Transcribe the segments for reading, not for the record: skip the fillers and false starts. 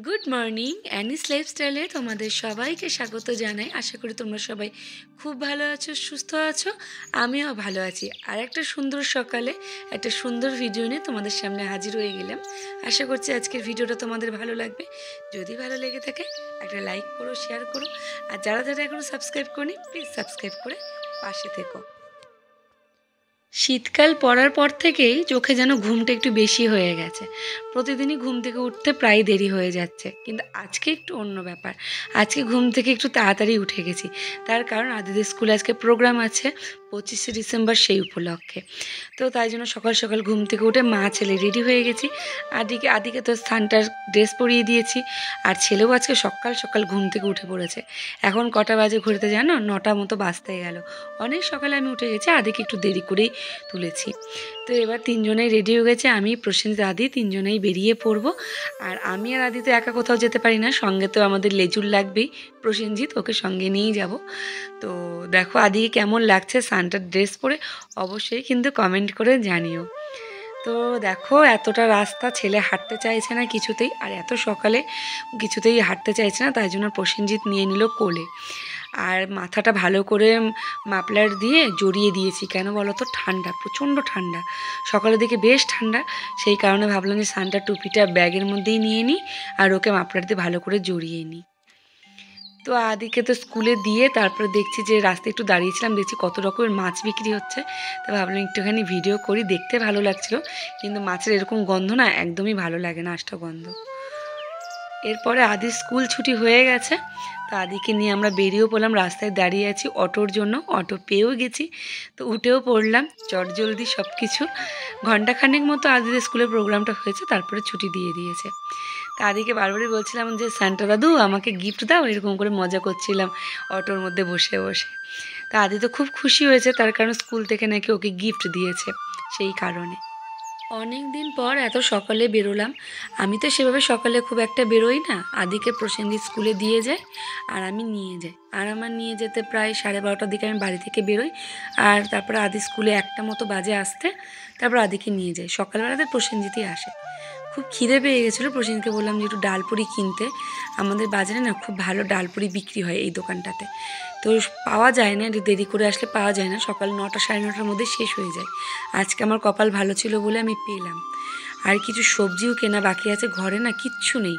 Good morning anise লাইফস্টাইলে তোমাদের সবাইকে স্বাগত জানাই। আশা করি তোমরা সবাই খুব ভালো আছো, সুস্থ আছো। আমিও ভালো আছি। আর একটা সুন্দর সকালে একটা সুন্দর ভিডিও নিয়ে তোমাদের সামনে হাজির হয়ে গেলাম। আশা করছি আজকের ভিডিওটা তোমাদের ভালো লাগবে। যদি ভালো লেগে থাকে একটা লাইক করো, শেয়ার করো। আর যারা যারা এখনও সাবস্ক্রাইব করনি প্লিজ সাবস্ক্রাইব করে পাশে থেকো। শীতকাল পড়ার পর থেকেই চোখে যেন ঘুমটা একটু বেশি হয়ে গেছে। প্রতিদিনই ঘুম থেকে উঠতে প্রায় দেরি হয়ে যাচ্ছে, কিন্তু আজকে একটু অন্য ব্যাপার। আজকে ঘুম থেকে একটু তাড়াতাড়ি উঠে গেছি। তার কারণ আদিদের স্কুলে আজকে প্রোগ্রাম আছে 25শে ডিসেম্বর, সেই উপলক্ষে। তো তাই জন্য সকাল সকাল ঘুম থেকে উঠে মা ছেলে রেডি হয়ে গেছি। আদিকে তো স্থানটার ড্রেস পরিয়ে দিয়েছি। আর ছেলেও আজকে সকাল সকাল ঘুম থেকে উঠে পড়েছে। এখন কটা বাজে ঘুরতে জানো? 9টা মতো বাজতে গেল। অনেক সকালে আমি উঠে গেছি, আদিকে একটু দেরি করেই তুলেছি। তো এবার তিনজনেই রেডি হয়ে গেছে, আমি, প্রসেনজিৎ, আদি তিনজনেই বেরিয়ে পড়বো। আর আমি আর আদি তো একা কোথাও যেতে পারি না, সঙ্গে তো আমাদের লেজুর লাগবেই। প্রসেনজিৎ, ওকে সঙ্গে নিয়েই যাব। তো দেখো আদিকে কেমন লাগছে সানটার ড্রেস পরে, অবশ্যই কিন্তু কমেন্ট করে জানিও। তো দেখো এতটা রাস্তা ছেলে হাঁটতে চাইছে না কিছুতেই, আর এত সকালে কিছুতেই হাঁটতে চাইছে না, তাই জন্য প্রসেনজিৎ নিয়ে নিল কোলে। আর মাথাটা ভালো করে মাফলার দিয়ে জড়িয়ে দিয়েছি। কেন বলো তো? ঠান্ডা, প্রচণ্ড ঠান্ডা। সকালের দিকে বেশ ঠান্ডা, সেই কারণে ভাবলাম যে সানটা টুপিটা ব্যাগের মধ্যেই নিয়ে নিই আর ওকে মাফলার দিয়ে ভালো করে জড়িয়ে নিই। তো আদিকে তো স্কুলে দিয়ে তারপরে দেখছি যে রাস্তায় একটু দাঁড়িয়েছিলাম, দেখছি কত রকমের মাছ বিক্রি হচ্ছে। তো ভাবলাম একটুখানি ভিডিও করি, দেখতে ভালো লাগছিলো। কিন্তু মাছের এরকম গন্ধ না একদমই ভালো লাগে না, আষ্টা গন্ধ। এরপরে আদির স্কুল ছুটি হয়ে গেছে। তো আদিকে নিয়ে আমরা বেরিয়েও পড়লাম। রাস্তায় দাঁড়িয়ে আছি অটোর জন্য, অটো পেয়েও গেছি। তো উঠেও পড়লাম চটজলদি সব কিছু। ঘণ্টাখানেক মতো আদিদের স্কুলের প্রোগ্রামটা হয়েছে, তারপরে ছুটি দিয়ে দিয়েছে। তা আদিকে বারবারই বলছিলাম যে সান্টা দাদু আমাকে গিফট দাও, এরকম করে মজা করছিলাম অটোর মধ্যে বসে বসে। তা আদি তো খুব খুশি হয়েছে, তার কারণ স্কুল থেকে নাকি ওকে গিফট দিয়েছে, সেই কারণে। অনেক দিন পর এত সকালে বেরোলাম। আমি তো সেভাবে সকালে খুব একটা বেরোই না। আদিকে প্রসেনজিৎ স্কুলে দিয়ে যায় আর আমি নিয়ে যাই। আর আমার নিয়ে যেতে প্রায় 12:30টার দিকে আমি বাড়ি থেকে বেরোই। আর তারপরে আদি স্কুলে 1টা মতো বাজে আসতে। তারপর আদিকে নিয়ে যাই। সকালবেলাতে প্রসেনজিৎই আসে। খুব খিদে পেয়ে গেছিলো, প্রসেনজিৎকে বললাম যে একটু ডালপুরি কিনতে। আমাদের বাজারে না খুব ভালো ডালপুরি বিক্রি হয় এই দোকানটাতে। তো পাওয়া যায় না, একটু দেরি করে আসলে পাওয়া যায় না, সকাল 9টা 9:30টার মধ্যে শেষ হয়ে যায়। আজকে আমার কপাল ভালো ছিল বলে আমি পেলাম। আর কিছু সবজিও কেনা বাকি আছে, ঘরে না কিচ্ছু নেই,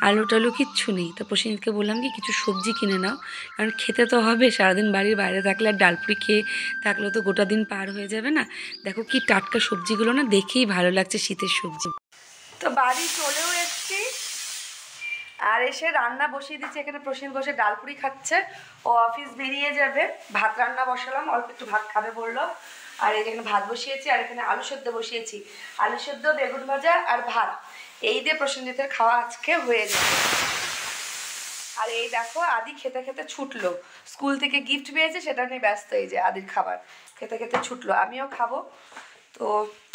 আলু টালু কিচ্ছু নেই। তো প্রসেনজিৎকে বললাম কি কিছু সবজি কিনে নাও, কারণ খেতে তো হবে। সারাদিন বাড়ির বাইরে থাকলে আর ডালপুরি খেয়ে থাকলেও তো গোটা দিন পার হয়ে যাবে না। দেখো কি টাটকা সবজিগুলো, না দেখেই ভালো লাগছে, শীতের সবজি। তো বাড়ি চলেও এসছি, আর এসে রান্না বসিয়ে দিচ্ছি। এখানে প্রসেন বসে ডালপুরি খাচ্ছে, ও অফিস বেরিয়ে যাবে। ভাত রান্না বসালাম, অল্প একটু ভাত খাবে বললো। আর এখানে ভাত বসিয়েছি, আর এখানে আলু সেদ্ধ বসিয়েছি। আলু সেদ্ধ, বেগুন ভাজা আর ভাত, এই দিয়ে প্রসেনজিতের খাওয়া আজকে হয়ে যাবে। আর এই দেখো আদি খেতে খেতে ছুটলো, স্কুল থেকে গিফট পেয়েছে সেটা নিয়ে ব্যস্ত। এই যে আদির খাবার খেতে খেতে ছুটলো, আমিও খাবো। তো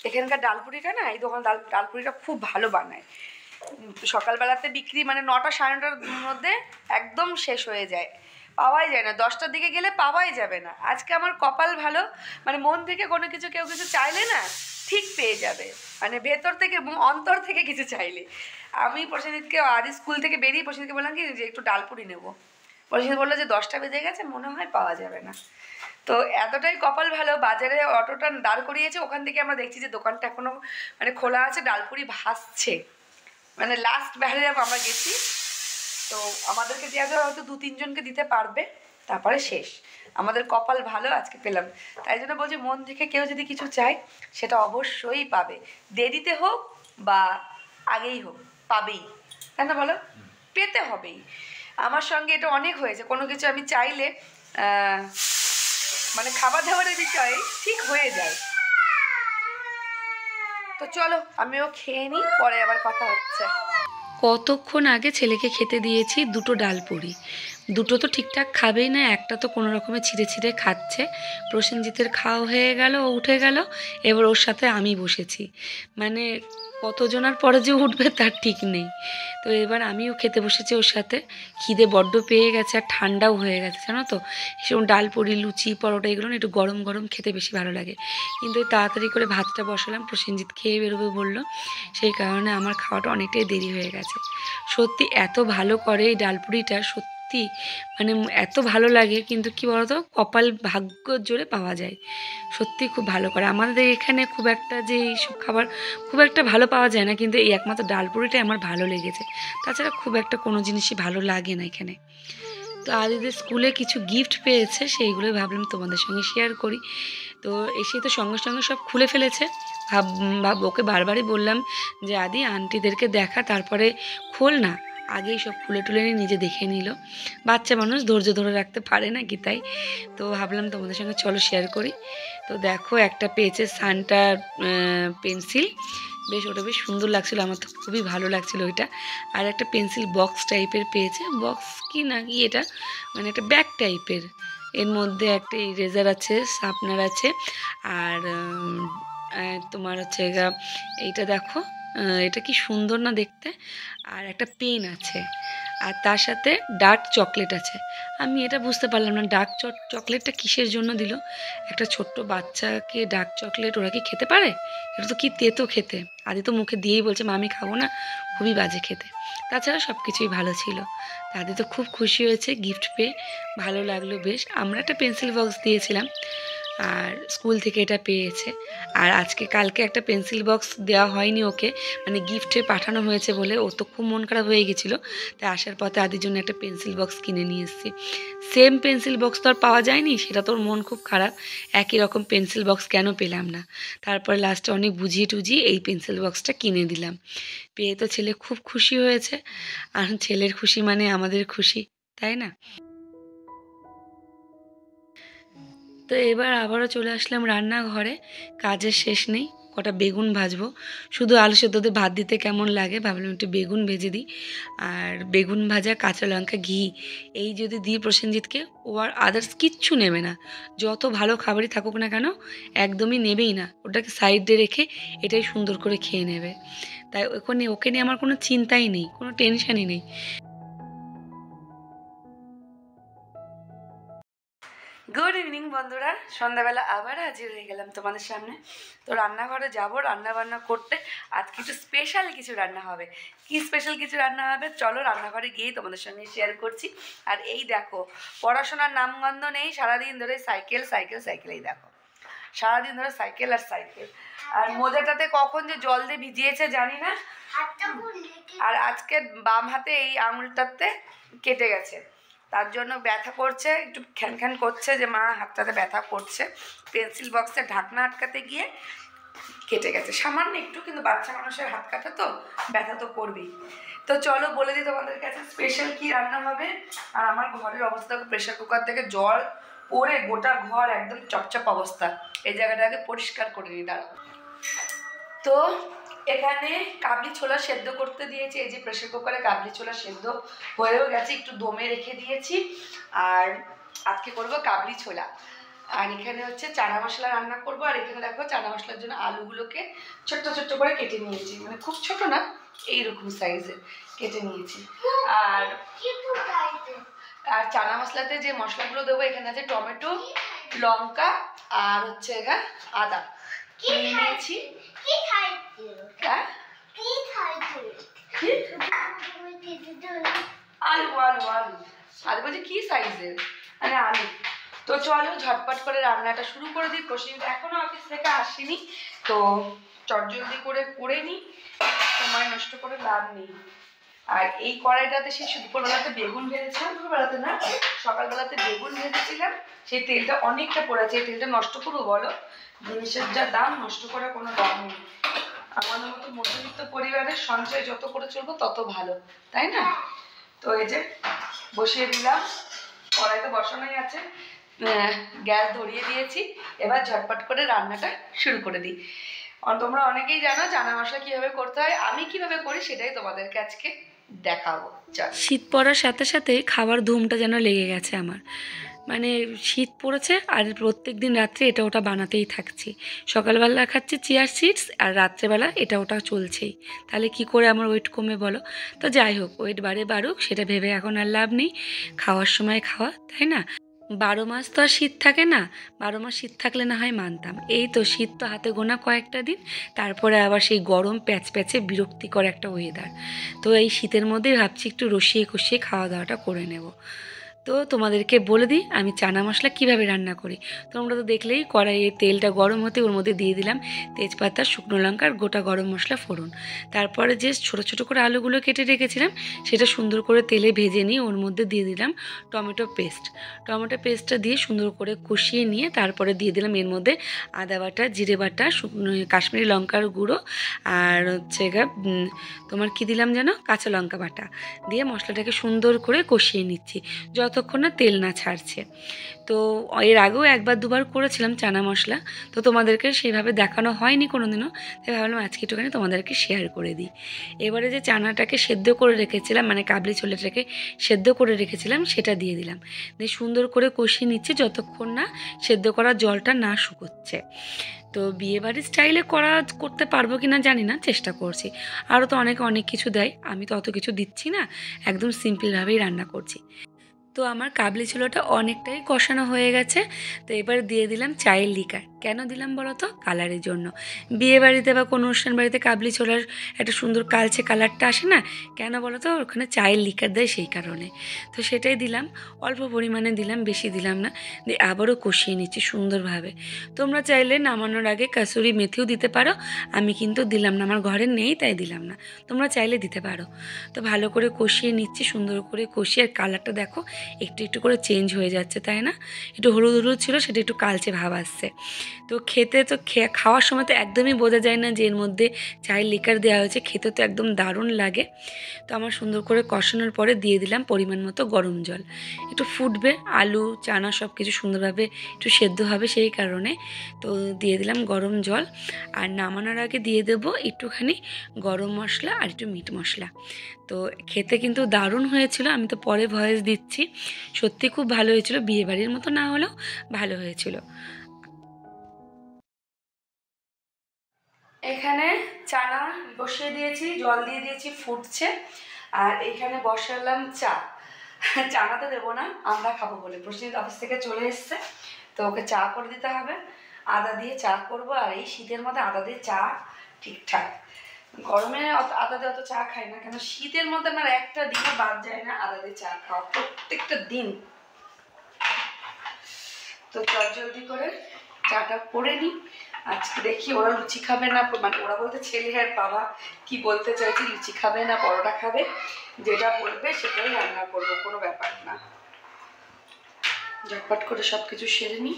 এখানকার ডালপুরিটা না, এই দোকান ডালপুরিটা খুব ভালো বানায়। সকালবেলাতে বিক্রি, মানে 9টা 9:30টার মধ্যে একদম শেষ হয়ে যায়, পাওয়াই যায় না। 10টার দিকে গেলে পাওয়াই যাবে না। আজকে আমার কপাল ভালো, মানে মন থেকে কোনো কিছু কেউ কিছু চাইলে না ঠিক পেয়ে যাবে, মানে ভেতর থেকে অন্তর থেকে কিছু চাইলে। আমি প্রসেনজিৎকে আদি স্কুল থেকে বেরিয়ে প্রসেনজিৎকে বললাম কি যে একটু ডালপুরি নেবো। প্রসেনজিৎ বললো যে 10টা বেজে গেছে, মনে হয় পাওয়া যাবে না। তো এতটাই কপাল ভালো, বাজারে অটোটা দাঁড় করিয়েছে, ওখান থেকে আমরা দেখছি যে দোকানটা এখনো মানে খোলা আছে, ডালপুরি ভাসছে। মানে লাস্ট ব্যারে আমরা গেছি, তো আমাদেরকে দেওয়া যাবে হয়তো 2-3 জনকে দিতে পারবে, তারপরে শেষ। আমাদের কপাল ভালো, আজকে পেলাম। তাই জন্য বলছি মন থেকে কেউ যদি কিছু চায় সেটা অবশ্যই পাবে, দেরিতে হোক বা আগেই হোক, পাবেই। তাই না বলো? পেতে হবেই। আমার সঙ্গে এটা অনেক হয়েছে, কোনো কিছু আমি চাইলে মানে খাবার দাবারের বিষয়ে ঠিক হয়ে যায়। তো চলো আমিও খেয়ে নিই, পরে আবার কথা হচ্ছে। কতক্ষণ আগে ছেলেকে খেতে দিয়েছি 2টো ডালপুরি। দুটো তো ঠিকঠাক খাবেই না, একটা তো কোনো রকমে ছিঁড়ে ছিঁড়ে খাচ্ছে। প্রসেনজিতের খাওয়া হয়ে গেল, ও উঠে গেল, এবার ওর সাথে আমি বসেছি। মানে কতজনার পরে যে উঠবে তার ঠিক নেই। তো এবার আমিও খেতে বসেছি ওর সাথে। খিদে বড্ড পেয়ে গেছে আর ঠান্ডাও হয়ে গেছে, জানো তো। সেরকম ডাল পুরি, লুচি, পরোটা এগুলো না একটু গরম গরম খেতে বেশি ভালো লাগে। কিন্তু ওই তাড়াতাড়ি করে ভাতটা বসালাম, প্রসেনজিৎ খেয়ে বেরোবে বললো, সেই কারণে আমার খাওয়াটা অনেকটাই দেরি হয়ে গেছে। সত্যি এত ভালো করে এই ডালপুরিটা, সত্যি মানে এত ভালো লাগে। কিন্তু কি বলতো, কপাল ভাগ্যর জোরে পাওয়া যায়। সত্যি খুব ভালো করে। আমাদের এখানে খুব একটা যে এইসব খাবার খুব একটা ভালো পাওয়া যায় না, কিন্তু এই একমাত্র ডালপুরিটাই আমার ভালো লেগেছে। তাছাড়া খুব একটা কোনো জিনিসই ভালো লাগে না এখানে। তো আদিদের স্কুলে কিছু গিফট পেয়েছে, সেইগুলোই ভাবলাম তোমাদের সঙ্গে শেয়ার করি। তো এসে তো সঙ্গে সঙ্গে সব খুলে ফেলেছে। ওকে বারবারই বললাম যে আদি আন্টিদেরকে দেখা, তারপরে খোল না, আগেই সব খুলে টুলে নিয়ে নিজে দেখে নিল। বাচ্চা মানুষ ধৈর্য ধরে রাখতে পারে না কি, তাই তো ভাবলাম তোমাদের সঙ্গে চলো শেয়ার করি। তো দেখো একটা পেয়েছে সান্টার পেন্সিল, বেশ ওটা বেশ সুন্দর লাগছিলো, আমার তো খুবই ভালো লাগছিলো ওইটা। আর একটা পেন্সিল বক্স টাইপের পেয়েছে, বক্স কি না কি এটা, মানে একটা ব্যাগ টাইপের। এর মধ্যে একটা ইরেজার আছে, শার্পনার আছে, আর তোমার হচ্ছে এইটা দেখো, এটা কি সুন্দর না দেখতে। আর একটা পেন আছে, আর তার সাথে ডার্ক চকলেট আছে। আমি এটা বুঝতে পারলাম না ডার্ক চকলেটটা কিসের জন্য দিল। একটা ছোট্ট বাচ্চাকে ডার্ক চকলেট ওরা কি খেতে পারে? এটা তো কি তেতো খেতে। আদি তো মুখে দিয়েই বলছে মা আমি খাবো না, খুবই বাজে খেতে। তাছাড়া সব কিছুই ভালো ছিল। দাদি তো খুব খুশি হয়েছে গিফট পেয়ে, ভালো লাগলো বেশ। আমরা একটা পেন্সিল বক্স দিয়েছিলাম, আর স্কুল থেকে এটা পেয়েছে। আর কালকে একটা পেন্সিল বক্স দেওয়া হয়নি ওকে, মানে গিফটে পাঠানো হয়েছে বলে ও তো খুব মন খারাপ হয়ে গেছিলো। তাই আসার পথে আদির জন্য একটা পেন্সিল বক্স কিনে নিয়ে এসেছি। সেম পেন্সিল বক্স তো আর পাওয়া যায়নি, সেটা তোর মন খুব খারাপ, একই রকম পেন্সিল বক্স কেন পেলাম না। তারপর লাস্টে অনেক বুঝিয়ে টুজিয়ে এই পেন্সিল বক্সটা কিনে দিলাম। পেয়ে তো ছেলে খুব খুশি হয়েছে, আর ছেলের খুশি মানে আমাদের খুশি, তাই না? তো এবার আবারও চলে আসলাম রান্নাঘরে, কাজের শেষ নেই। কটা বেগুন ভাজবো, শুধু আলু সেদ্ধতে ভাত দিতে কেমন লাগে, ভাবলাম একটু বেগুন ভেজে দিই। আর বেগুন ভাজা, কাঁচা লঙ্কা, ঘি, এই যদি দিই প্রসেনজিৎকে, ও আর আদার্স কিচ্ছু নেবে না। যত ভালো খাবারই থাকুক না কেন, একদমই নেবেই না, ওটাকে সাইডে রেখে এটাই সুন্দর করে খেয়ে নেবে। তাই ওকে নিয়ে আমার কোনো চিন্তাই নেই, কোনো টেনশানই নেই। গুড ইভিনিং বন্ধুরা, সন্ধ্যাবেলা আবার হাজির হয়ে গেলাম তোমাদের সামনে। তো রান্নাঘরে যাব রান্না বান্না করতে। আজকে একটু স্পেশাল কিছু রান্না হবে। কি স্পেশাল কিছু রান্না হবে চলো রান্নাঘরে গিয়েই তোমাদের সঙ্গে শেয়ার করছি। আর এই দেখো, পড়াশোনার নামগন্ধ নেই, সারাদিন ধরে সাইকেল সাইকেল সাইকেল। এই দেখো সারাদিন ধরে সাইকেল আর সাইকেল। আর মোজাটাতে কখন যে জল দিয়ে ভিজিয়েছে জানি না। আর আজকে বাম হাতে এই আঙুলটাতে কেটে গেছে, তার জন্য ব্যথা করছে, একটু খ্যান খ্যান করছে যে মা হাতটাতে ব্যথা করছে। পেন্সিল বক্সের ঢাকনা আটকাতে গিয়ে কেটে গেছে সামান্য একটু, কিন্তু বাচ্চা মানুষের হাত কাটা তো ব্যথা তো করবেই। তো চলো বলে দিই তোমাদের কাছে স্পেশাল কি রান্না হবে। আর আমার ঘরের অবস্থা, প্রেশার কুকার থেকে জল পড়ে গোটা ঘর একদম চপচপ অবস্থা। এই জায়গাটাকে পরিষ্কার করে নিই, দাঁড়াও। তো এখানে কাবলি ছোলা সেদ্ধ করতে দিয়েছি, এই যে প্রেশার কুকারে কাবলি ছোলা সেদ্ধ হয়েও গেছে, একটু দমে রেখে দিয়েছি। আর আজকে করবো কাবলি ছোলা। আর এখানে হচ্ছে চানা মশলা রান্না করবো। আর এখানে দেখো চানা মশলার জন্য আলুগুলোকে ছোট্ট ছোট্ট করে কেটে নিয়েছি, মানে খুব ছোট না, এইরকম সাইজের কেটে নিয়েছি। আর আর চানা মশলাতে যে মশলাগুলো দেবো, এখানে আছে টমেটো, লঙ্কা, আর হচ্ছে আদা নিয়েছি। আলু আলু আলু আলু বলছি কি সাইজের, মানে আলু। তো চলো ঝটপট করে রান্নাটা শুরু করে দিই। প্রসেনজিৎ এখনো অফিস থেকে আসেনি, তো চটজলদি করে নিই, সময় নষ্ট করে লাভ নেই। আর এই কড়াইটাতে সেই দুপুরবেলাতে বেগুন ভেজেছিলাম, দুপুরবেলাতে না সকালবেলাতে বেগুন ভেজেছিলাম, সেই তেলটা অনেকটা পড়েছে। এই তেলটা নষ্ট করবো বলো? জিনিসের যা দাম, নষ্ট করার কোনো দাম নেই। আমাদের মতো মধ্যবিত্ত পরিবারের সঞ্চয় যত করে চলবো তত ভালো, তাই না? তো এই যে বসিয়ে দিলাম, কড়াই তো বসানোই আছে, গ্যাস ধরিয়ে দিয়েছি। এবার ঝটপট করে রান্নাটা শুরু করে দিই। তোমরা অনেকেই জানো চানা মশলা কীভাবে করতে হয়, আমি কিভাবে করি সেটাই তোমাদেরকে আজকে দেখাবো। শীত পড়ার সাথে সাথে খাবার ধুমটা যেন লেগে গেছে আমার। মানে শীত পড়েছে আর প্রত্যেক দিন রাত্রে এটা ওটা বানাতেই থাকছি। সকালবেলা খাচ্ছি চিয়ার সিডস আর রাত্রেবেলা এটা ওটা চলছেই। তাহলে কি করে আমার ওয়েট কমে বলো? তো যাই হোক, ওয়েট বাড়ুক সেটা ভেবে এখন আর লাভ নেই। খাওয়ার সময় খাওয়া, তাই না? 12 মাস তো আর শীত থাকে না। 12 মাস শীত থাকলে না হয় মানতাম, এই তো শীত তো হাতে গোনা কয়েকটা দিন, তারপরে আবার সেই গরম প্যাচে বিরক্তিকর একটা ওয়েদার। তো এই শীতের মধ্যেই ভাবছি একটু রসিয়ে কষিয়ে খাওয়া দাওয়াটা করে নেব। তো তোমাদেরকে বলে দিই আমি চানা মশলা কিভাবে রান্না করি। তোমরা তো দেখলেই, কড়াইয়ে তেলটা গরম হতে ওর মধ্যে দিয়ে দিলাম তেজপাতা, শুকনো লঙ্কা আর গোটা গরম মশলা ফোড়ন। তারপরে যে ছোটো ছোটো করে আলুগুলো কেটে রেখেছিলাম সেটা সুন্দর করে তেলে ভেজে নিয়ে ওর মধ্যে দিয়ে দিলাম টমেটো পেস্টটা দিয়ে সুন্দর করে কষিয়ে নিয়ে তারপরে দিয়ে দিলাম এর মধ্যে আদা বাটা, জিরে বাটা, কাশ্মীরি লঙ্কার গুঁড়ো আর হচ্ছে তোমার কি দিলাম যেন, কাঁচা লঙ্কা বাটা দিয়ে মশলাটাকে সুন্দর করে কষিয়ে নিচ্ছি যতক্ষণ না তেল না ছাড়ছে। তো এর আগেও একবার দুবার করেছিলাম চানা মশলা, তো তোমাদেরকে সেভাবে দেখানো হয়নি কোনো দিনও, তাই ভাবলাম আজকে একটুখানি তোমাদেরকে শেয়ার করে দিই। এবারে যে চানাটাকে সেদ্ধ করে রেখেছিলাম, মানে কাবলি ছোলাটাকে সেদ্ধ করে রেখেছিলাম সেটা দিয়ে দিলাম, দিয়ে সুন্দর করে কষিয়ে নিচ্ছি যতক্ষণ না সেদ্ধ করা জলটা না শুকোচ্ছে। তো বিয়েবাড়ির স্টাইলে করতে পারবো কি না জানি না, চেষ্টা করছি। আরও তো অনেকে অনেক কিছু দেয়, আমি তো অত কিছু দিচ্ছি না, একদম সিম্পলভাবেই রান্না করছি। তো আমার কাবলি ছোলাটা অনেকটাই কষানো হয়ে গেছে। তো এবার দিয়ে দিলাম চায়ের লিকার। কেন দিলাম বলো তো? কালারের জন্য। বিয়ে বাড়িতে বা কোনো অনুষ্ঠান বাড়িতে কাবলি ছোলার একটা সুন্দর কালচে কালারটা আসে না, কেন বলো তো? ওখানে চায়ের লিকার দেয় সেই কারণে। তো সেটাই দিলাম, অল্প পরিমাণে দিলাম, বেশি দিলাম না। দিয়ে আবারও কষিয়ে নিচ্ছি সুন্দরভাবে। তোমরা চাইলে নামানোর আগে কাসুরি মেথিও দিতে পারো, আমি কিন্তু দিলাম না, আমার ঘরে নেই তাই দিলাম না, তোমরা চাইলে দিতে পারো। তো ভালো করে কষিয়ে নিচ্ছি, সুন্দর করে কষিয়ে, আর কালারটা দেখো একটু একটু করে চেঞ্জ হয়ে যাচ্ছে, তাই না? একটু হলুদ হলুদ ছিল, সেটা একটু কালচে ভাব আসছে। তো খেতে তো খাওয়ার সময় তো একদমই বোঝা যায় না যে এর মধ্যে চায়ের লিকার দেওয়া হয়েছে, খেতে তো একদম দারুণ লাগে। তো আমার সুন্দর করে কষানোর পরে দিয়ে দিলাম পরিমাণ মতো গরম জল। একটু ফুটবে, আলু চানা সব কিছু সুন্দরভাবে একটু সেদ্ধ হবে সেই কারণে। তো দিয়ে দিলাম গরম জল, আর নামানোর আগে দিয়ে দেবো একটুখানি গরম মশলা আর একটু মিট মশলা। তো খেতে কিন্তু দারুণ হয়েছিল, আমি তো পরে ভয়েস দিচ্ছি। সত্যি খুব ভালো হয়েছিল, বিয়েবাড়ির মতো না হলেও ভালো হয়েছিল। এখানে চানা বসিয়ে দিয়েছি, জল দিয়ে দিয়েছি, ফুটছে। আর এখানে বসালাম চা। চানাতে দেবো না, আমরা খাবো বলে প্রসেনজিৎ অফিস থেকে চলে এসছে, তো ওকে চা করে দিতে হবে। আদা দিয়ে চা করবো, আর এই শীতের মধ্যে আদা দিয়ে চা ঠিকঠাক। গরমে আদা দিয়ে অত চা খাই না, কেন শীতের মধ্যে আমার একটা দিনও বাদ যায় না আদা দিয়ে চা খাওয়া, প্রত্যেকটা দিন। তো জলদি করে চাটা করে নিই। আজকে দেখি ওরা লুচি খাবে না, মানে ওরা বলতে ছেলে আর বাবা কি বলতে চাইছি, লুচি খাবে না পরোটা খাবে, যেটা বলবে সেটাই রান্না করবো, কোনো ব্যাপার না। ঝটপট করে সব কিছু সেরে নিই।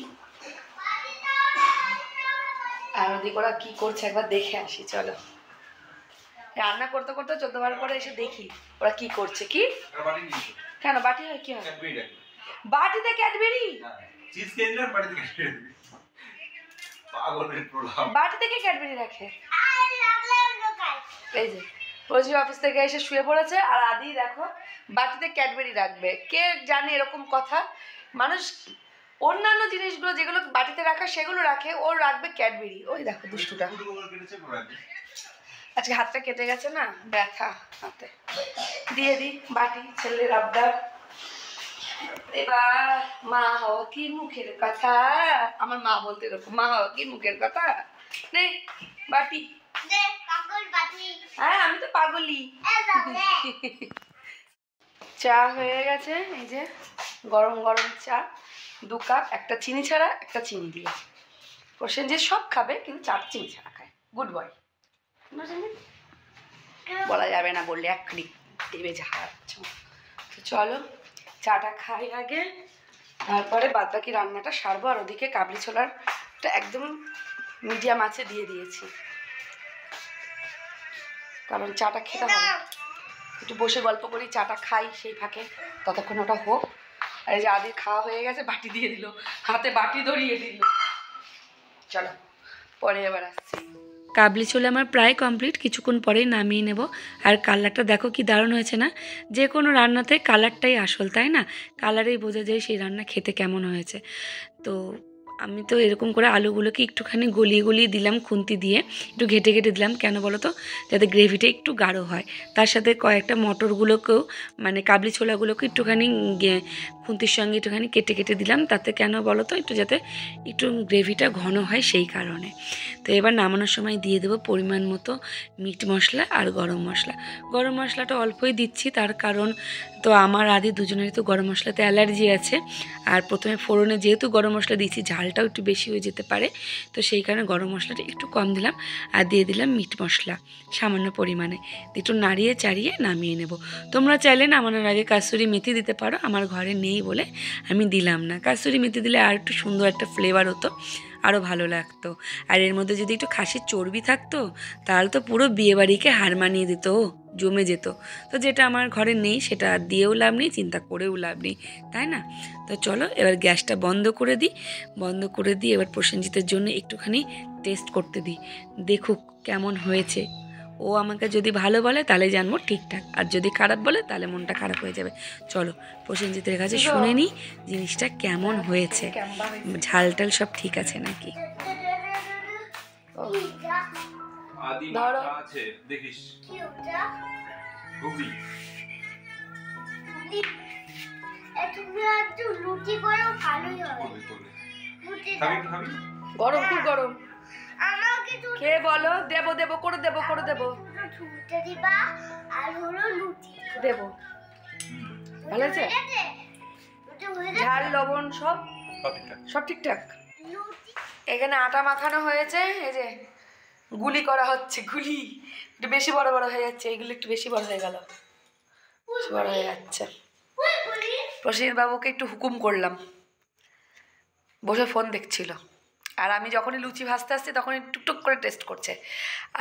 আর ওদিকে ওরা কি করছে একবার দেখে আসি, চলো। রান্না করতে করতে 14 বার করে এসে দেখি ওরা কি করছে। কি কেন বাটি হয়, কি হয় বাটিতে? ক্যাডবেরি বাটি থেকে ক্যাডবেরি রাখে? এই যে রোজি অফিস থেকে এসে শুয়ে পড়েছে, আর আদি দেখো বাটিতে ক্যাডবেরি রাখবে। কে জানে এরকম কথা, মানুষ অন্যান্য জিনিসগুলো যেগুলো বাটিতে রাখা সেগুলো রাখে, ও রাখবে ক্যাডবেরি। ওই দেখো দুষ্টুটা, আজকে হাতটা কেটে গেছে না, ব্যথা হাতে। দিয়ে দিই বাটি, ছেলের আবদার। এবার মা হওয়া কি মুখের কথা, আমার মা বলতে এরকম, মা হওয়া কি মুখের কথা। নে বাটি, হ্যাঁ আমি তো পাগলি। চা হয়ে গেছে, এই যে গরম গরম চা, 2 কাপ, একটা চিনি ছাড়া একটা চিনি দিয়ে। প্রসেনজিৎ সব খাবে কিন্তু চাটা চিনি ছাড়া খায়, গুড বয়। বলা যাবে না, বললে এক ক্লিক দেবে ঝাড়াচ্ছ। তো চলো চাটা খাই আগে, তারপরে বাদবাকি রান্নাটা সারবো। আর ওদিকে কাবলি ছোলারটা একদম মিডিয়াম আঁচে দিয়ে দিয়েছি, কারণ চাটা খেতে হবে, একটু বসে গল্প করি, চাটা খাই সেই ফাঁকে, ততক্ষণ ওটা হোক। আর এই যে আদির খাওয়া হয়ে গেছে, বাটি দিয়ে দিল, হাতে বাটি ধরিয়ে দিল। চলো পরে এবার আসছি। কাবলি ছোলা আমার প্রায় কমপ্লিট, কিছুক্ষণ পরেই নামিয়ে নেব। আর কালারটা দেখো কি দারুণ হয়েছে না? যে কোনো রান্নাতে কালারটাই আসল, তাই না? কালারেই বোঝা যায় সেই রান্না খেতে কেমন হয়েছে। তো আমি তো এরকম করে আলুগুলোকে একটুখানি গলিয়ে গলিয়ে দিলাম, খুন্তি দিয়ে একটু ঘেটে ঘেটে দিলাম। কেন বলো তো? যাতে গ্রেভিটা একটু গাঢ় হয়। তার সাথে কয়েকটা মটরগুলোকেও মানে কাবলি ছোলাগুলোকে একটুখানি খুন্তির সঙ্গে একটুখানি কেটে কেটে দিলাম। তাতে কেন বলো তো? একটু যাতে একটু গ্রেভিটা ঘন হয় সেই কারণে। তো এবার নামানোর সময় দিয়ে দেবো পরিমাণ মতো মিট মশলা আর গরম মশলা। গরম মশলাটা অল্পই দিচ্ছি, তার কারণ তো আমার আদি দুজনেরই তো গরম মশলাতে অ্যালার্জি আছে। আর প্রথমে ফোড়নে যেহেতু গরম মশলা দিয়েছি, ঝালটাও একটু বেশি হয়ে যেতে পারে, তো সেই কারণে গরম মশলাটা একটু কম দিলাম। আর দিয়ে দিলাম মিট মশলা সামান্য পরিমাণে, একটু নাড়িয়ে চাড়িয়ে নামিয়ে নেব। তোমরা চাইলে নামানোর আগে কাসুরি মেথি দিতে পারো, আমার ঘরে নেই বলে আমি দিলাম না। কাসুরি মেথি দিলে আর একটু সুন্দর একটা ফ্লেভার হতো, আরও ভালো লাগতো। আর এর মধ্যে যদি একটু খাসির চর্বি থাকতো তাহলে তো পুরো বিয়েবাড়িকে হার মানিয়ে দিত, জমে যেত। তো যেটা আমার ঘরে নেই সেটা দিয়েও লাভ নেই, চিন্তা করেও লাভ নেই, তাই না? তো চলো এবার গ্যাসটা বন্ধ করে দিই। বন্ধ করে দিয়ে এবার প্রসেনজিতের জন্য একটুখানি টেস্ট করতে দিই, দেখুক কেমন হয়েছে। ও আমাকে যদি ভালো বলে তাহলে জানবো ঠিকঠাক, আর যদি খারাপ বলে তাহলে মনটা খারাপ হয়ে যাবে। চলো প্রসেনজিতের কাছে শুনে নিই জিনিসটা কেমন হয়েছে, ঝাল টাল সব ঠিক আছে নাকি। ধরো দেখিস গরম, খুব গরম। খেয়ে বলো দেবো দেবো করে দেবো করে দেবো দেবো। ভালো আছে? ঝাল লবণ সব সব ঠিকঠাক। এখানে আটা মাখানো হয়েছে, এই যে গুলি করা হচ্ছে, গুলি একটু বেশি বড় বড় হয়ে যাচ্ছে, এইগুলো একটু বেশি বড় হয়ে গেল, বড় হয়ে যাচ্ছে। প্রসেনজিৎ বাবুকে একটু হুকুম করলাম, বসে ফোন দেখছিল। আর আমি যখনই লুচি ভাজতে আসছি তখনই টুকটুক করে টেস্ট করছে।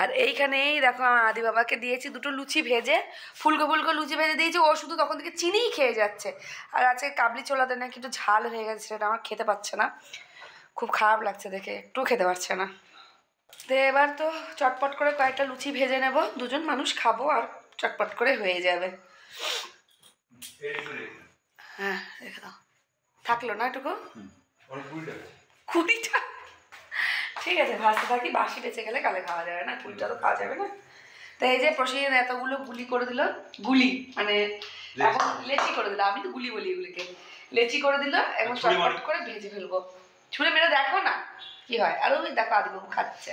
আর এইখানেই দেখো আমার আদি বাবাকে দিয়েছি দুটো লুচি ভেজে, ফুলকো ফুলকো লুচি ভেজে দিয়েছি, ও শুধু তখন থেকে চিনিই খেয়ে যাচ্ছে। আর আজকে কাবলি ছোলাতে নাকি একটু ঝাল হয়ে গেছে, সেটা আমার খেতে পাচ্ছে না, খুব খারাপ লাগছে দেখে, একটু খেতে পারছে না। তো এবার তো চটপট করে কয়েকটা লুচি ভেজে নেব, দুজন মানুষ খাবো আর চটপট করে হয়ে যাবে। হ্যাঁ রেখে দাও, থাকলো না এটুকু 20টা। ঠিক আছে ভাজতে থাকি, বাসি বেঁচে গেলে কালে খাওয়া যাবে না, 20টা তো খাওয়া যাবে না। তো এই যে প্রসেনজিৎ এতগুলো গুলি করে দিল, গুলি মানে এখন লেচি করে দিল, আমি তো গুলি বলি এগুলিকে, লেচি করে দিল। এখন চটপট করে ভেজে ফেলবো, ছুঁড়ে মেরে দেখো না কি হয়। আর ওই দেখো আদিবাবু খাচ্ছে।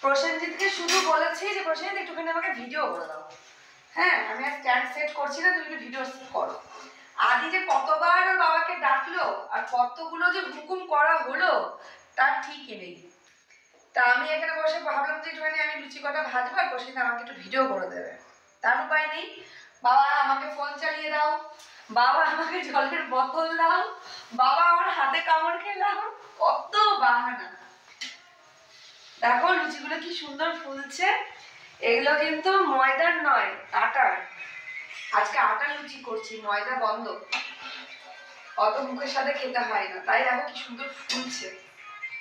প্রসেনজিৎকে শুধু বলেছি যে প্রসেনজিৎ একটুখানি আমাকে ভিডিও করে দাও। হ্যাঁ আমি আর স্ট্যান্ড সেট করছি না, তুমি একটু ভিডিও করো। আদি যে কতবার ওর বাবাকে ডাকলো আর কতগুলো যে হুকুম করা হলো তার ঠিকই নেই। তা আমি এখানে বসে ভাবলাম যে একটুখানি আমি লুচি কটা ভাজবো আর প্রসেনজিৎ আমাকে একটু ভিডিও করে দেবে। তার উপায় নেই, বাবা আমাকে ফোন চালিয়ে দাও, বাবা আমাকে জলের বোতল দাও, বাবা আমার হাতে কামড় খেলাম, কত বাহানা। দেখো লুচিগুলো কি সুন্দর ফুলছে, এগুলো কিন্তু ময়দার নয় আটার। আজকে আটার লুচি করছি, ময়দা বন্ধ, অত মুখের সাথে খেতে হয় না, তাই দেখো কি সুন্দর ফুলছে।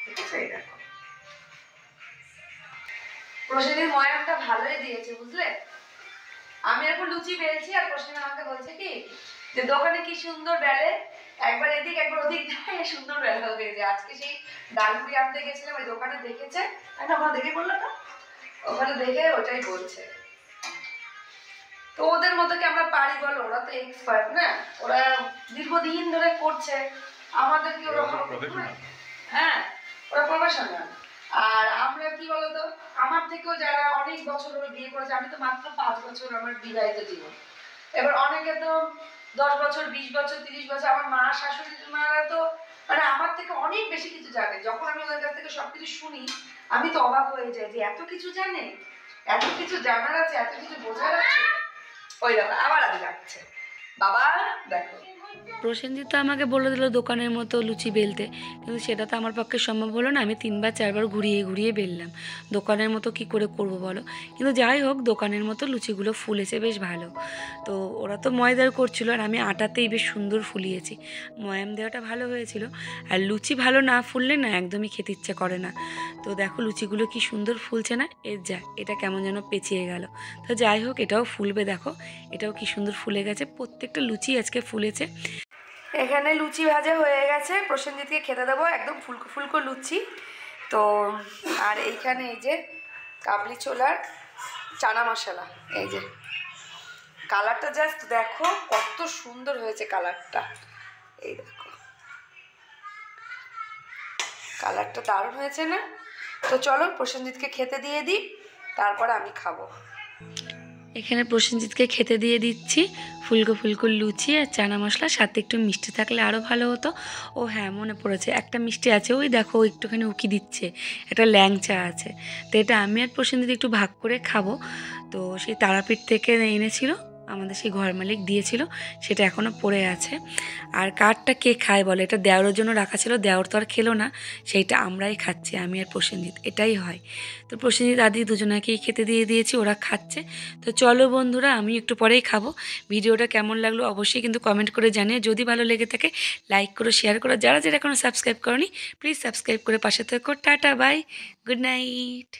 দেখেছো? এই দেখো প্রসেনজিৎ ময়দাটা ভালোই দিয়েছে বুঝলে। আমি এখন লুচি বেলছি আর প্রসেনজিৎ আমাকে বলছে কি যে দোকানে কি সুন্দর বেলে, একবার এদিক একবার ওদিক দেয়, সুন্দর বেলা হয়ে যায়। আজকে সেই ডালপুরি আনতে গেছিলাম, ওই দোকানে দেখেছে, তাই না? ওখানে দেখে বললো না, ওখানে দেখে ওটাই বলছে। তো ওদের মতো কি আমরা পারি বলো? ওরা তো এক্সপার্ট না, ওরা দীর্ঘদিন ধরে করছে, আমাদেরকে ওরা হ্যাঁ ওরা প্রফেশনাল। আর আমরা কি বলতো, আমার থেকেও যারা অনেক বছর ধরে বিয়ে করেছে, আমি তো মাত্র 5 বছর আমার বিবাহিত জীবন, এবার অনেকে তো 10 বছর 20 বছর 30 বছর। আমার মা শাশুড়ি মারা তো মানে আমার থেকে অনেক বেশি কিছু জানে। যখন আমি ওদের কাছ থেকে সবকিছু শুনি আমি তো অবাক হয়ে যাই যে এত কিছু জানে, এত কিছু জানার আছে, এত কিছু বোঝার আছে। ওই দেখো আবার আদি ডাকছে, বাবা দেখো প্রসেনজিৎ তো আমাকে বলে দিল দোকানের মতো লুচি বেলতে, কিন্তু সেটা তো আমার পক্ষে সম্ভব হলো না। আমি 3-4বার ঘুরিয়ে ঘুরিয়ে বেললাম, দোকানের মতো কি করে করব বলো। কিন্তু যাই হোক, দোকানের মতো লুচিগুলো ফুলেছে বেশ ভালো। তো ওরা তো ময়দার করছিল, আর আমি আটাতেই বেশ সুন্দর ফুলিয়েছি। ময়াম দেওয়াটা ভালো হয়েছিল। আর লুচি ভালো না ফুললে না একদমই খেতে ইচ্ছে করে না। তো দেখো লুচিগুলো কি সুন্দর ফুলছে না, এটা কেমন যেন পেঁচিয়ে গেল। তো যাই হোক, এটাও ফুলবে, দেখো এটাও কি সুন্দর ফুলে গেছে। প্রত্যেকটা লুচি আজকে ফুলেছে। এখানে লুচি ভাজা হয়ে গেছে, প্রসেনজিৎকে খেতে দেবো, একদম ফুলকো ফুলকো লুচি। তো আর এইখানে এই যে কাবলি ছোলার চানা মশলা, এই যে কালারটা জাস্ট দেখো কত সুন্দর হয়েছে কালারটা, এই দেখো কালারটা দারুণ হয়েছে না। তো চলো প্রসেনজিৎকে খেতে দিয়ে দিই, তারপর আমি খাবো। এখানে প্রসেনজিৎকে খেতে দিয়ে দিচ্ছি ফুলকো ফুলকো লুচি আর চানা মশলা, সাথে একটু মিষ্টি থাকলে আরও ভালো হতো। ও হ্যাঁ, মনে পড়েছে, একটা মিষ্টি আছে, ওই দেখো একটুখানি উকি দিচ্ছে, একটা ল্যাংচা আছে। তো এটা আমি আর প্রসেনজিৎ একটু ভাগ করে খাবো। তো সেই তারাপীঠ থেকে এনেছিল, আমাদের সেই ঘর মালিক দিয়েছিল, সেটা এখনও পড়ে আছে। আর কাঠটা কে খায় বলে, এটা দেওরের জন্য রাখা ছিল, দেওর তো আর খেলো না, সেইটা আমরাই খাচ্ছি, আমি আর প্রসেনজিৎ, এটাই হয়। তো প্রসেনজিৎ আদি দুজনাকেই খেতে দিয়ে দিয়েছি, ওরা খাচ্ছে। তো চলো বন্ধুরা, আমি একটু পরেই খাবো। ভিডিওটা কেমন লাগলো অবশ্যই কিন্তু কমেন্ট করে জানিয়ে, যদি ভালো লেগে থাকে লাইক করো, শেয়ার করো, যারা যারা এখনো সাবস্ক্রাইব করোনি প্লিজ সাবস্ক্রাইব করে পাশে থেকো। Tata, bye, good night.